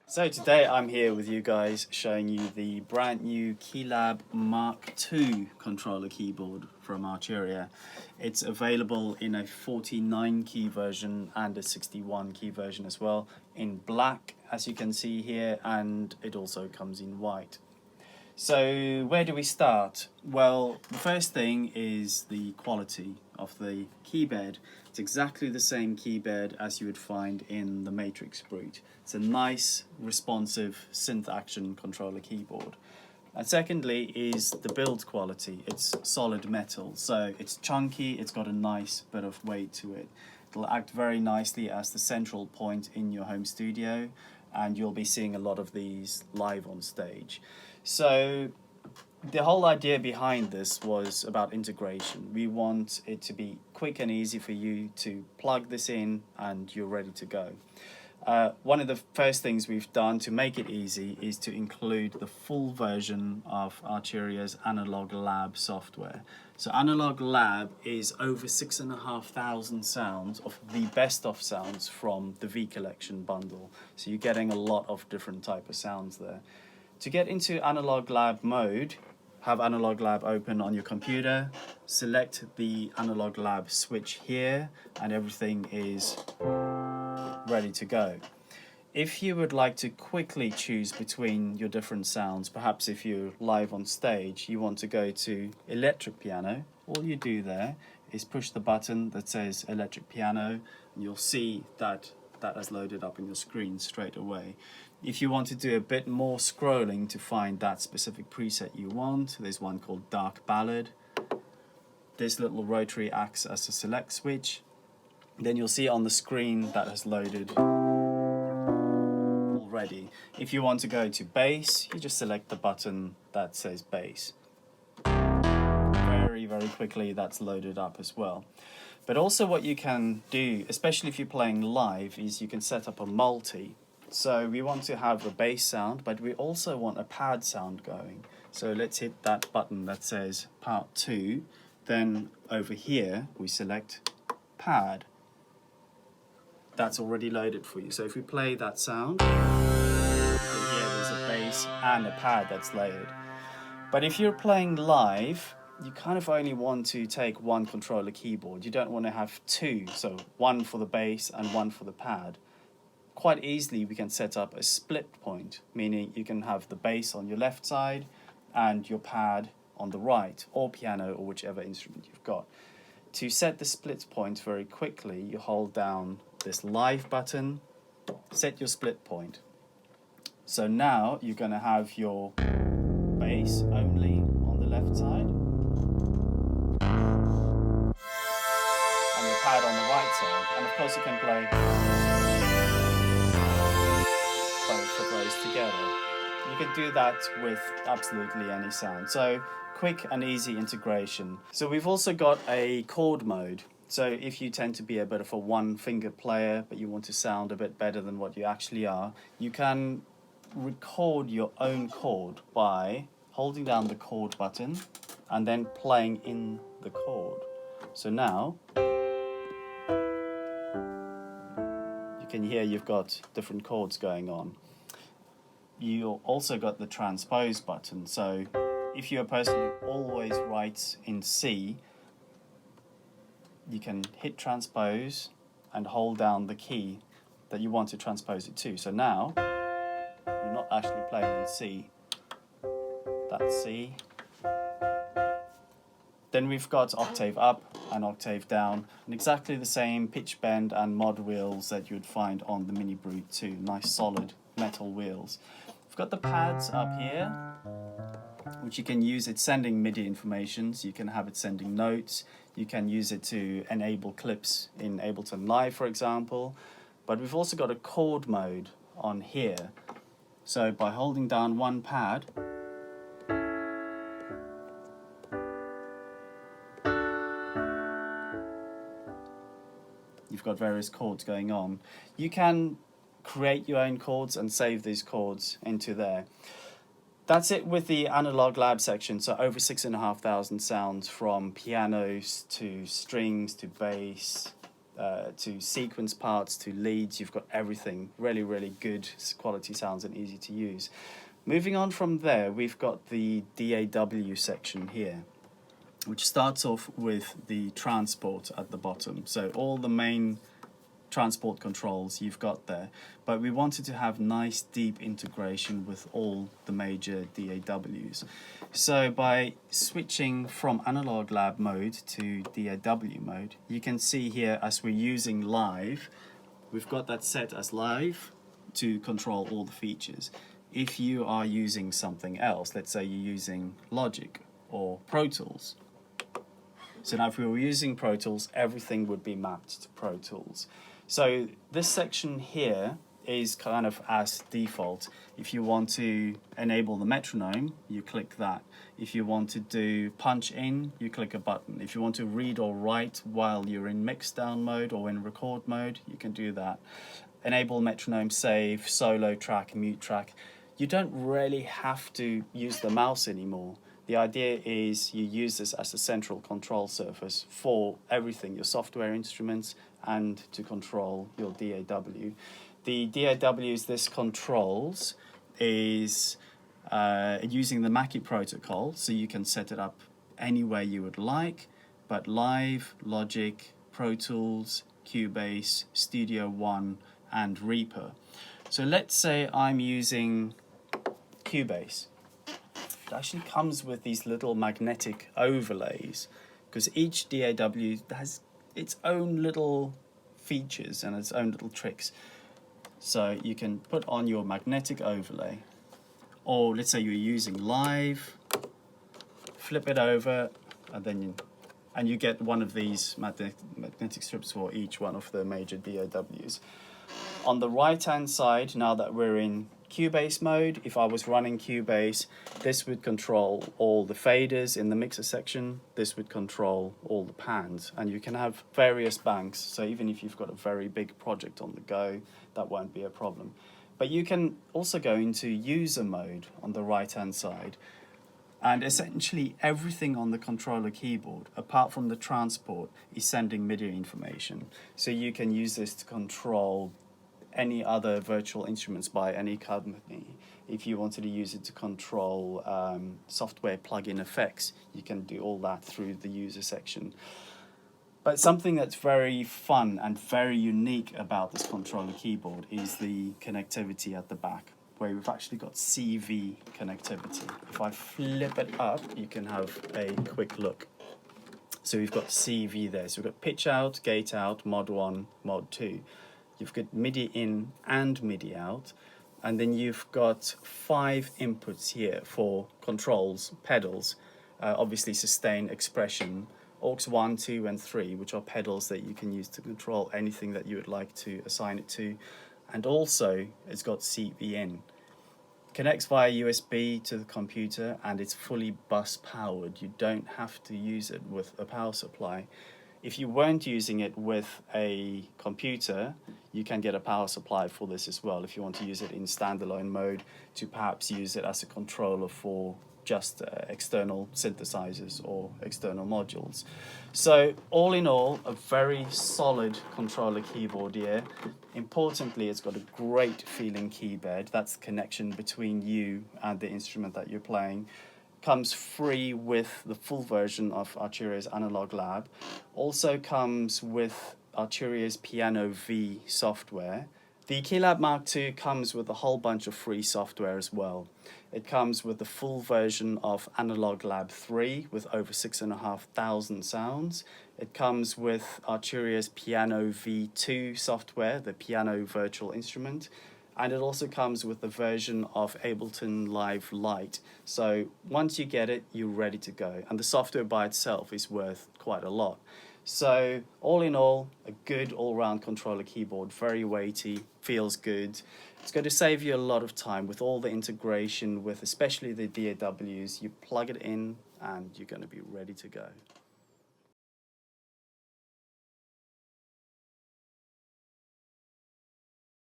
So today I'm here with you guys showing you the brand new Keylab MK2 controller keyboard from Arturia. It's available in a 49 key version and a 61 key version as well, in black as you can see here, and it also comes in white. So where do we start? Well, the first thing is the quality of the keybed. It's exactly the same keybed as you would find in the Matrix Brute. It's a nice, responsive synth action controller keyboard. And secondly is the build quality. It's solid metal, so it's chunky, it's got a nice bit of weight to it. It'll act very nicely as the central point in your home studio, and you'll be seeing a lot of these live on stage. So the whole idea behind this was about integration. We want it to be quick and easy for you to plug this in and you're ready to go. One of the first things we've done to make it easy is to include the full version of Arturia's Analog Lab software. So Analog Lab is over 6,500 sounds of the best of sounds from the V Collection bundle. So you're getting a lot of different type of sounds there. To get into Analog Lab mode, have Analog Lab open on your computer, select the Analog Lab switch here, and everything is ready to go. If you would like to quickly choose between your different sounds, perhaps if you're live on stage, you want to go to electric piano, all you do there is push the button that says electric piano, and you'll see that has loaded up on your screen straight away. If you want to do a bit more scrolling to find that specific preset you want, there's one called Dark Ballad. This little rotary acts as a select switch. Then you'll see on the screen that has loaded already. If you want to go to bass, you just select the button that says bass. Very quickly that's loaded up as well. But also what you can do, especially if you're playing live, is you can set up a multi. So we want to have a bass sound, but we also want a pad sound going. So let's hit that button that says part 2. Then over here we select pad. That's already loaded for you. So if we play that sound, here there's a bass and a pad that's layered. But if you're playing live, you kind of only want to take one controller keyboard. You don't want to have two, so one for the bass and one for the pad. Quite easily we can set up a split point, meaning you can have the bass on your left side and your pad on the right, or piano, or whichever instrument you've got. To set the split point very quickly, you hold down this live button, set your split point. So now you're going to have your bass only on the left side and your pad on the right side, and of course you can play both of those together. You can do that with absolutely any sound. So quick and easy integration. So we've also got a chord mode. So if you tend to be a bit of a one-finger player, but you want to sound a bit better than what you actually are, you can record your own chord by holding down the chord button and then playing in the chord. So now you can hear you've got different chords going on. You also got the transpose button. So if you're a person who always writes in C, you can hit transpose and hold down the key that you want to transpose it to. So now you're not actually playing in C. That's C. Then we've got octave up and octave down, and exactly the same pitch bend and mod wheels that you would find on the Mini Brute 2. Nice solid metal wheels. We've got the pads up here, which you can use. It's sending MIDI information, so you can have it sending notes. You can use it to enable clips in Ableton Live, for example. But we've also got a chord mode on here. So by holding down one pad, you've got various chords going on. You can create your own chords and save these chords into there. That's it with the Analog Lab section. So over 6,500 sounds, from pianos to strings to bass to sequence parts, to leads. You've got everything. Really, really good quality sounds and easy to use. Moving on from there, we've got the DAW section here, which starts off with the transport at the bottom. So all the main transport controls you've got there, but we wanted to have nice deep integration with all the major DAWs. So by switching from analog lab mode to DAW mode, you can see here as we're using live, we've got that set as live to control all the features. If you are using something else, let's say you're using Logic or Pro Tools. So now if we were using Pro Tools, everything would be mapped to Pro Tools. So this section here is kind of as default. If you want to enable the metronome, you click that. If you want to do punch in, you click a button. If you want to read or write while you're in mix down mode or in record mode, you can do that. Enable metronome, save, solo track, mute track. You don't really have to use the mouse anymore. The idea is you use this as a central control surface for everything, your software instruments, and to control your DAW. The DAWs this controls is using the Mackie protocol, so you can set it up any way you would like, but Live, Logic, Pro Tools, Cubase, Studio One, and Reaper. So let's say I'm using Cubase. It actually comes with these little magnetic overlays, because each DAW has its own little features and its own little tricks. So you can put on your magnetic overlay, or let's say you're using Live, flip it over, and then you get one of these magnetic strips for each one of the major DAWs. On the right hand side, now that we're in Cubase mode, if I was running Cubase, this would control all the faders in the mixer section, this would control all the pans, and you can have various banks, so even if you've got a very big project on the go, that won't be a problem. But you can also go into user mode on the right hand side, and essentially everything on the controller keyboard, apart from the transport, is sending MIDI information. So you can use this to control any other virtual instruments by any company. If you wanted to use it to control software plugin effects, you can do all that through the user section. But something that's very fun and very unique about this controller keyboard is the connectivity at the back, where we've actually got CV connectivity. If I flip it up, you can have a quick look. So we've got CV there. So we've got pitch out, gate out, mod 1, mod 2. You've got MIDI in and MIDI out, and then you've got 5 inputs here for controls, pedals, obviously sustain, expression, aux 1, 2, and 3, which are pedals that you can use to control anything that you would like to assign it to, and also it's got CV in. Connects via USB to the computer, and it's fully bus powered. You don't have to use it with a power supply. If you weren't using it with a computer, you can get a power supply for this as well if you want to use it in standalone mode, to perhaps use it as a controller for just external synthesizers or external modules. So all in all, a very solid controller keyboard here. Importantly, it's got a great feeling keybed. That's the connection between you and the instrument that you're playing. Comes free with the full version of Arturia's Analog Lab. Also comes with Arturia's Piano V software. The Keylab MK2 comes with a whole bunch of free software as well. It comes with the full version of Analog Lab 3 with over 6,500 sounds. It comes with Arturia's Piano V2 software, the piano virtual instrument. And it also comes with the version of Ableton Live Lite. So once you get it, you're ready to go. And the software by itself is worth quite a lot. So all in all, a good all-round controller keyboard, very weighty, feels good. It's going to save you a lot of time with all the integration with especially the DAWs. You plug it in and you're going to be ready to go.